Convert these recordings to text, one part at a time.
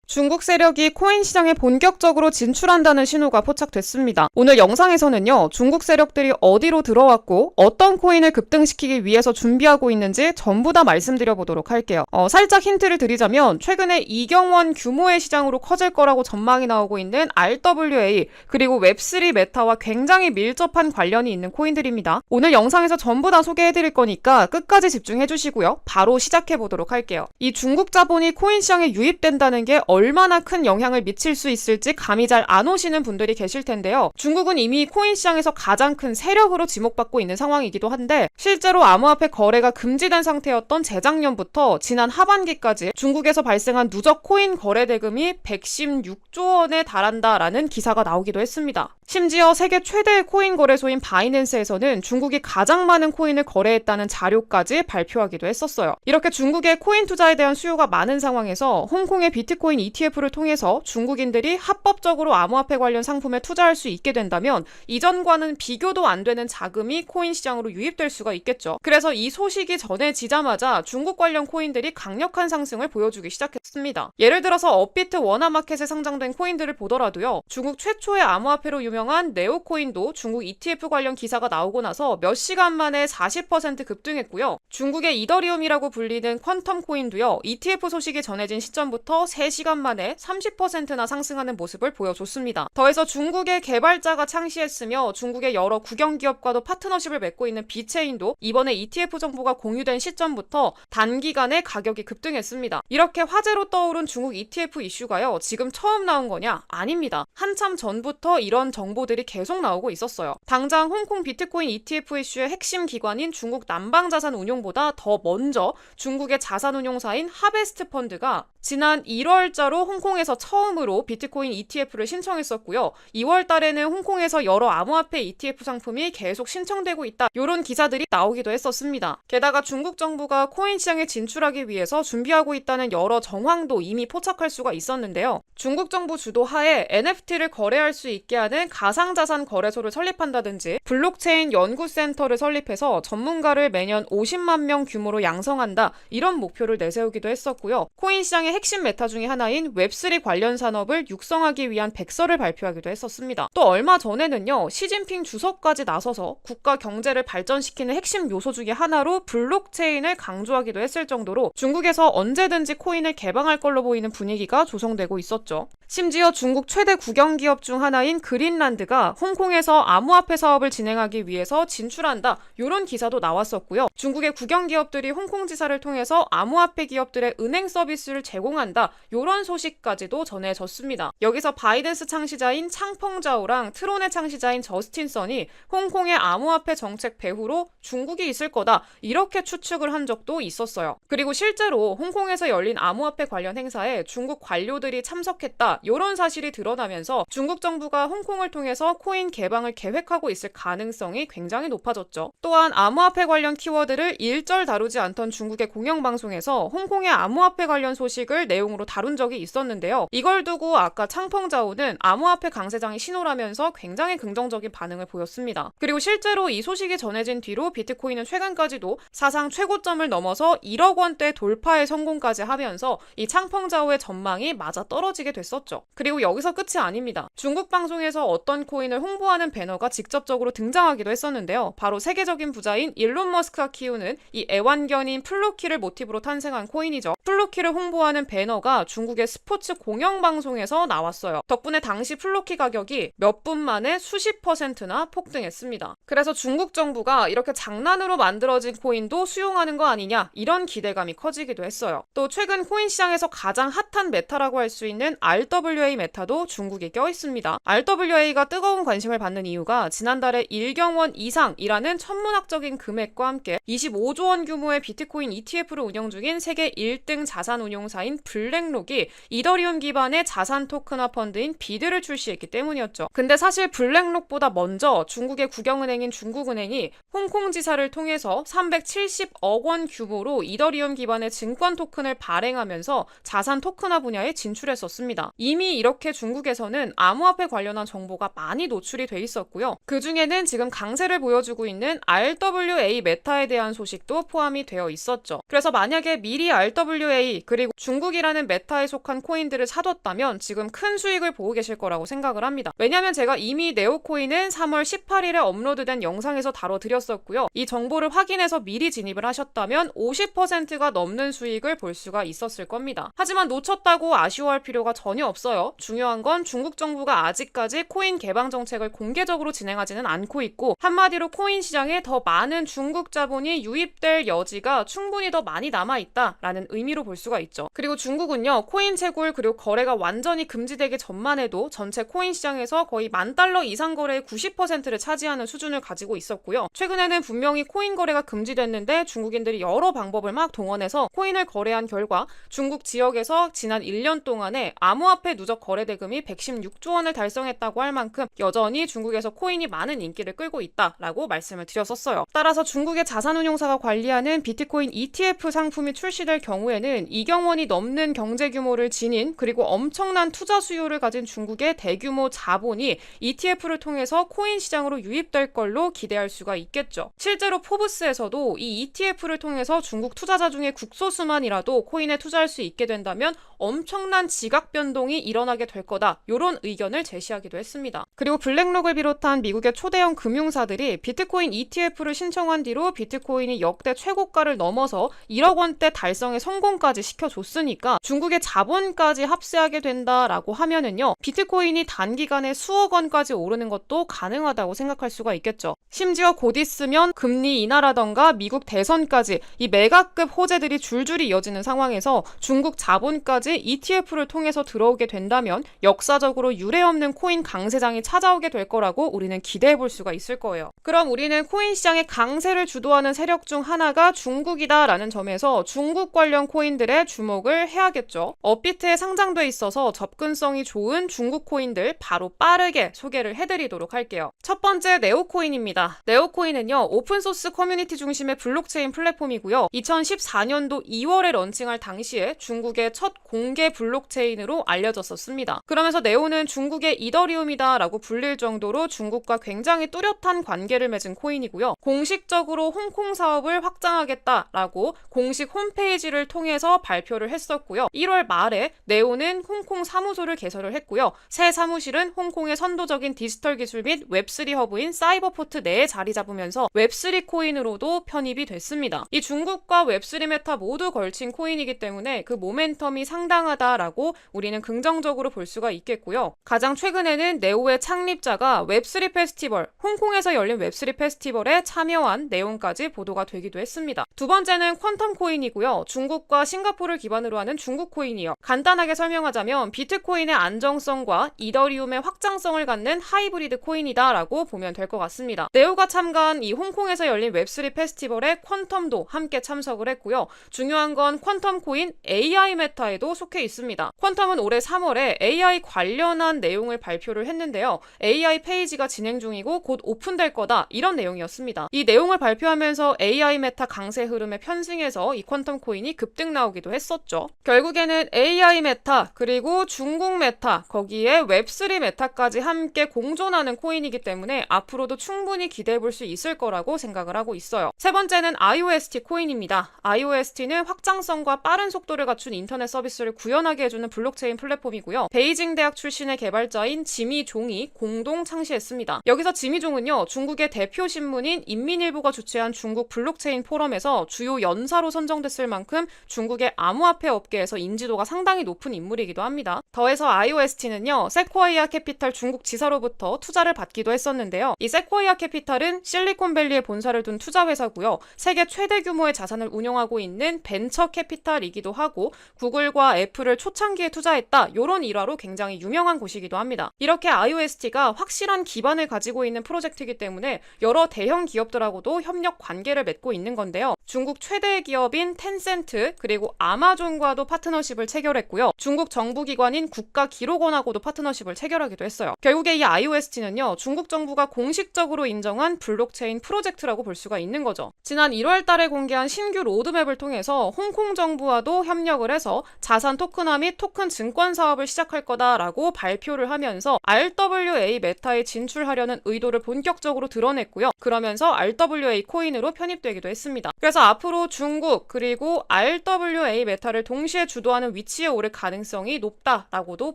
중국 세력이 코인 시장에 본격적으로 진출한다는 신호가 포착됐습니다. 오늘 영상에서는요, 중국 세력들이 어디로 들어왔고 어떤 코인을 급등시키기 위해서 준비하고 있는지 전부 다 말씀드려보도록 할게요. 살짝 힌트를 드리자면 최근에 이경원 규모의 시장으로 커질 거라고 전망이 나오고 있는 RWA 그리고 웹3 메타와 굉장히 밀접한 관련이 있는 코인들입니다. 오늘 영상에서 전부 다 소개해드릴 거니까 끝까지 집중해주시고요. 바로 시작해보도록 할게요. 이 중국 자본이 코인 시장에 유입된다는 게 얼마나 큰 영향을 미칠 수 있을지 감이 잘 안 오시는 분들이 계실 텐데요. 중국은 이미 코인 시장에서 가장 큰 세력으로 지목받고 있는 상황이기도 한데 실제로 암호화폐 거래가 금지된 상태였던 재작년부터 지난 하반기까지 중국에서 발생한 누적 코인 거래 대금이 116조 원에 달한다라는 기사가 나오기도 했습니다. 심지어 세계 최대의 코인 거래소인 바이낸스에서는 중국이 가장 많은 코인을 거래했다는 자료까지 발표하기도 했었어요. 이렇게 중국의 코인 투자에 대한 수요가 많은 상황에서 홍콩의 비트코인 ETF를 통해서 중국인들이 합법적으로 암호화폐 관련 상품에 투자할 수 있게 된다면 이전과는 비교도 안 되는 자금이 코인 시장으로 유입될 수가 있겠죠. 그래서 이 소식이 전해지자마자 중국 관련 코인들이 강력한 상승을 보여주기 시작했습니다. 예를 들어서 업비트 워너마켓에 상장된 코인들을 보더라도요. 중국 최초의 암호화폐로 유명한 네오코인도 중국 ETF 관련 기사가 나오고 나서 몇 시간 만에 40% 급등했고요. 중국의 이더리움이라고 불리는 퀀텀 코인도요. ETF 소식이 전해진 시점부터 3시간 만에 30%나 상승하는 모습을 보여줬습니다. 더해서 중국의 개발자가 창시했으며 중국의 여러 국영기업과도 파트너십을 맺고 있는 비체인도 이번에 ETF 정보가 공유된 시점부터 단기간에 가격이 급등했습니다. 이렇게 화제로 떠오른 중국 ETF 이슈가요. 지금 처음 나온 거냐? 아닙니다. 한참 전부터 이런 정보들이 계속 나오고 있었어요. 당장 홍콩 비트코인 ETF 이슈의 핵심 기관인 중국 남방자산운용보다 더 먼저 중국의 자산운용사인 하베스트 펀드가 지난 1월자로 홍콩에서 처음으로 비트코인 ETF를 신청했었고요. 2월 달에는 홍콩에서 여러 암호화폐 ETF 상품이 계속 신청되고 있다. 이런 기사들이 나오기도 했었습니다. 게다가 중국 정부가 코인 시장에 진출하기 위해서 준비하고 있다는 여러 정황도 이미 포착할 수가 있었는데요. 중국 정부 주도하에 NFT를 거래할 수 있게 하는 가상자산 거래소를 설립한다든지 블록체인 연구센터를 설립해서 전문가를 매년 50만 명 규모로 양성한다. 이런 목표를 내세우기도 했었고요. 코인 시장의 핵심 메타 중에 하나인 웹3 관련 산업을 육성하기 위한 백서를 발표하기도 했었습니다. 또 얼마 전에는요. 시진핑 주석까지 나서서 국가 경제를 발전시키는 핵심 요소 중에 하나로 블록체인을 강조하기도 했을 정도로 중국에서 언제든지 코인을 개방할 걸로 보이는 분위기가 조성되고 있었죠. 심지어 중국 최대 국영기업 중 하나인 그린란드가 홍콩에서 암호화폐 사업을 진행하기 위해서 진출한다. 이런 기사도 나왔었고요. 중국의 국영기업들이 홍콩지사를 통해서 암호화폐 기업들의 은행 서비스를 제공한다. 이런 소식까지도 전해졌습니다. 여기서 바이낸스 창시자인 창펑자오랑 트론의 창시자인 저스틴 선이 홍콩의 암호화폐 정책 배후로 중국이 있을 거다. 이렇게 추측을 한 적도 있었어요. 그리고 실제로 홍콩에서 열린 암호화폐 관련 행사에 중국 관료들이 참석했다. 이런 사실이 드러나면서 중국 정부가 홍콩을 통해서 코인 개방을 계획하고 있을 가능성이 굉장히 높아졌죠. 또한 암호화폐 관련 키워드를 일절 다루지 않던 중국의 공영방송에서 홍콩의 암호화폐 관련 소식을 내용으로 다룬 적이 있었는데요. 이걸 두고 아까 창펑자오는 암호화폐 강세장이 신호라면서 굉장히 긍정적인 반응을 보였습니다. 그리고 실제로 이 소식이 전해진 뒤로 비트코인은 최근까지도 사상 최고점을 넘어서 1억 원대 돌파에 성공까지 하면서 이 창펑자오의 전망이 맞아 떨어지게 됐었죠. 그리고 여기서 끝이 아닙니다. 중국 방송에서 어떤 코인을 홍보하는 배너가 직접적으로 등장하기도 했었는데요. 바로 세계적인 부자인 일론 머스크가 키우는 이 애완견인 플루키를 모티브로 탄생한 코인이죠. 플루키를 홍보하는 배너가 중국의 스포츠 공영방송에서 나왔어요. 덕분에 당시 플루키 가격이 몇 분 만에 수십 %나 폭등했습니다. 그래서 중국 정부가 이렇게 장난으로 만들어진 코인도 수용하는 거 아니냐 이런 기대감이 커지기도 했어요. 또 최근 코인 시장에서 가장 핫한 메타라고 할 수 있는 RWA 메타도 중국에 껴있습니다. RWA가 뜨거운 관심을 받는 이유가 지난달에 1경원 이상이라는 천문학적인 금액과 함께 25조 원 규모의 비트코인 ETF를 운영 중인 세계 1등 자산운용사인 블랙록이 이더리움 기반의 자산 토큰화 펀드인 비드를 출시했기 때문이었죠. 근데 사실 블랙록보다 먼저 중국의 국영은행인 중국은행이 홍콩지사를 통해서 370억 원 규모로 이더리움 기반의 증권 토큰을 발행하면서 자산 토큰화 분야에 진출했었습니다. 이미 이렇게 중국에서는 암호화폐 관련한 정보가 많이 노출이 돼 있었고요. 그중에는 지금 강세를 보여주고 있는 RWA 메타에 대한 소식도 포함이 되어 있었죠. 그래서 만약에 미리 RWA 그리고 중국 중국이라는 메타에 속한 코인들을 사뒀다면 지금 큰 수익을 보고 계실 거라고 생각을 합니다. 왜냐하면 제가 이미 네오코인은 3월 18일에 업로드된 영상에서 다뤄드렸었고요. 이 정보를 확인해서 미리 진입을 하셨다면 50%가 넘는 수익을 볼 수가 있었을 겁니다. 하지만 놓쳤다고 아쉬워할 필요가 전혀 없어요. 중요한 건 중국 정부가 아직까지 코인 개방 정책을 공개적으로 진행하지는 않고 있고, 한마디로 코인 시장에 더 많은 중국 자본이 유입될 여지가 충분히 더 많이 남아있다라는 의미로 볼 수가 있죠. 그리고 중국은요, 코인 채굴 그리고 거래가 완전히 금지되기 전만 해도 전체 코인 시장에서 거의 $10,000 이상 거래의 90%를 차지하는 수준을 가지고 있었고요. 최근에는 분명히 코인 거래가 금지됐는데 중국인들이 여러 방법을 막 동원해서 코인을 거래한 결과 중국 지역에서 지난 1년 동안에 암호화폐 누적 거래 대금이 116조 원을 달성했다고 할 만큼 여전히 중국에서 코인이 많은 인기를 끌고 있다라고 말씀을 드렸었어요. 따라서 중국의 자산운용사가 관리하는 비트코인 ETF 상품이 출시될 경우에는 이경원이 넘는 경제 규모를 지닌 그리고 엄청난 투자 수요를 가진 중국의 대규모 자본이 ETF를 통해서 코인 시장으로 유입될 걸로 기대할 수가 있겠죠. 실제로 포브스에서도 이 ETF를 통해서 중국 투자자 중에 국소수만이라도 코인에 투자할 수 있게 된다면 엄청난 지각 변동이 일어나게 될 거다, 이런 의견을 제시하기도 했습니다. 그리고 블랙록을 비롯한 미국의 초대형 금융사들이 비트코인 ETF를 신청한 뒤로 비트코인이 역대 최고가를 넘어서 1억 원대 달성의 성공까지 시켜줬으니까 중국의 자본까지 합세하게 된다라고 하면은요, 비트코인이 단기간에 수억 원까지 오르는 것도 가능하다고 생각할 수가 있겠죠. 심지어 곧 있으면 금리 인하라던가 미국 대선까지 이 메가급 호재들이 줄줄이 이어지는 상황에서 중국 자본까지 ETF를 통해서 들어오게 된다면 역사적으로 유례없는 코인 강세장이 찾아오게 될 거라고 우리는 기대해 볼 수가 있을 거예요. 그럼 우리는 코인 시장의 강세를 주도하는 세력 중 하나가 중국이다라는 점에서 중국 관련 코인들의 주목을 해야겠죠. 업비트에 상장돼 있어서 접근성이 좋은 중국 코인들 바로 빠르게 소개를 해드리도록 할게요. 첫 번째, 네오코인입니다. 네오코인은요, 오픈소스 커뮤니티 중심의 블록체인 플랫폼이고요. 2014년도 2월에 런칭할 당시에 중국의 첫 공개 블록체인으로 알려졌었습니다. 그러면서 네오는 중국의 이더리움이다 라고 불릴 정도로 중국과 굉장히 뚜렷한 관계를 맺은 코인이고요. 공식적으로 홍콩 사업을 확장하겠다라고 공식 홈페이지를 통해서 발표를 했었고요. 1월 말에 네오는 홍콩 사무소를 개설을 했고요. 새 사무실은 홍콩의 선도적인 디지털 기술 및 웹3 허브인 사이버포트 내에 자리 잡으면서 웹3 코인으로도 편입이 됐습니다. 이 중국과 웹3 메타 모두 걸친 코인이기 때문에 그 모멘텀이 상당하다라고 우리는 긍정적으로 볼 수가 있겠고요. 가장 최근에는 네오의 창립자가 웹3 페스티벌, 홍콩에서 열린 웹3 페스티벌에 참여한 내용까지 보도가 되기도 했습니다. 두 번째는 퀀텀 코인이고요. 중국과 싱가포르를 기반으로 하는 중국 코인이요. 간단하게 설명하자면 비트코인의 안정성과 이더리움의 확장성을 갖는 하이브리드 코인이다라고 보면 될 것 같습니다. 네오가 참가한 이 홍콩에서 열린 웹3 페스티벌에 퀀텀도 함께 참석을 했고요. 중요한 건 퀀텀 코인 AI 메타에도 속해 있습니다. 퀀텀은 올해 3월에 AI 관련한 내용을 발표를 했는데요. AI 페이지가 진행 중이고 곧 오픈될 거다, 이런 내용이었습니다. 이 내용을 발표하면서 AI 메타 강세 흐름에 편승해서 이 퀀텀 코인이 급등 나오기도 했었죠. 결국에는 AI 메타 그리고 중국 메타, 거기에 웹3 메타까지 함께 공존하는 코인이기 때문에 앞으로도 충분히 기대해 볼 수 있을 거라고 생각을 하고 있어요. 세 번째는 IOST 코인입니다. IOST는 확장성과 빠른 속도를 갖춘 인터넷 서비스를 구현하게 해주는 블록체인 플랫폼이고요. 베이징 대학 출신의 개발자인 지미 종이 공동 창시했습니다. 여기서 지미 종은요, 중국의 대표 신문인 인민일보가 주최한 중국 블록체인 포럼에서 주요 연사로 선정됐을 만큼 중국의 암호화폐 업계에서 인지도가 상당히 높은 인물이기도 합니다. 더해서 IOST는요, 세코이아 캐피탈 중국 지사로부터 투자를 받기도 했었는데요. 이 세코이아 캐피탈은 실리콘밸리에 본사를 둔 투자회사고요. 세계 최대 규모의 자산을 운영하고 있는 벤처 캐피탈이기도 하고 구글과 애플을 초창기에 투자했다, 이런 일화로 굉장히 유명한 곳이기도 합니다. 이렇게 IOST가 확실한 기반을 가지고 있는 프로젝트이기 때문에 여러 대형 기업들하고도 협력 관계를 맺고 있는 건데요. 중국 최대 기업인 텐센트 그리고 아마존과도 파트너십을 체결했고요. 중국 정부기관인 국가기록원하고도 파트너십을 체결하기도 했어요. 결국에 이 IOST는요, 중국 정부가 공식적으로 인정한 블록체인 프로젝트라고 볼 수가 있는 거죠. 지난 1월 달에 공개한 신규 로드맵을 통해서 홍콩 정부와도 협력을 해서 자산 토큰화 및 토큰 증권 사업을 시작할 거다라고 발표를 하면서 RWA 메타에 진출하려는 의도를 본격적으로 드러냈고요. 그러면서 RWA 코인으로 편입되기도 했습니다. 그래서 그래서 앞으로 중국 그리고 RWA 메타를 동시에 주도하는 위치에 오를 가능성이 높다라고도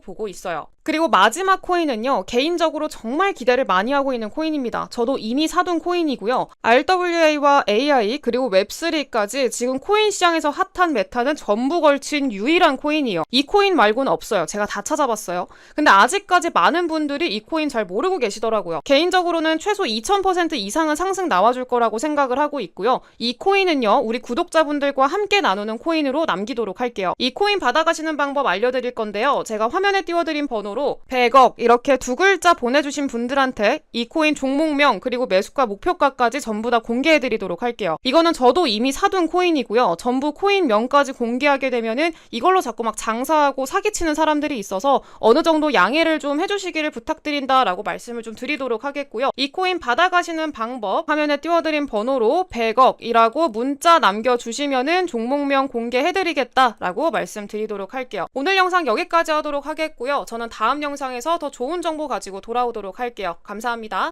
보고 있어요. 그리고 마지막 코인은요, 개인적으로 정말 기대를 많이 하고 있는 코인입니다. 저도 이미 사둔 코인이고요. RWA와 AI 그리고 웹3까지 지금 코인 시장에서 핫한 메타는 전부 걸친 유일한 코인이에요. 이 코인 말고는 없어요. 제가 다 찾아봤어요. 근데 아직까지 많은 분들이 이 코인 잘 모르고 계시더라고요. 개인적으로는 최소 2000% 이상은 상승 나와줄 거라고 생각을 하고 있고요. 이 코인은요, 우리 구독자분들과 함께 나누는 코인으로 남기도록 할게요. 이 코인 받아가시는 방법 알려드릴 건데요. 제가 화면에 띄워드린 번호로 100억 이렇게 두 글자 보내주신 분들한테 이 코인 종목명 그리고 매수가 목표가까지 전부 다 공개해드리도록 할게요. 이거는 저도 이미 사둔 코인이고요. 전부 코인명까지 공개하게 되면은 이걸로 자꾸 막 장사하고 사기치는 사람들이 있어서 어느 정도 양해를 좀 해주시기를 부탁드린다라고 말씀을 좀 드리도록 하겠고요. 이 코인 받아가시는 방법 화면에 띄워드린 번호로 100억이라고 문자 남겨주시면은 종목명 공개해드리겠다라고 말씀드리도록 할게요. 오늘 영상 여기까지 하도록 하겠고요. 저는 다음 영상에서 더 좋은 정보 가지고 돌아오도록 할게요. 감사합니다.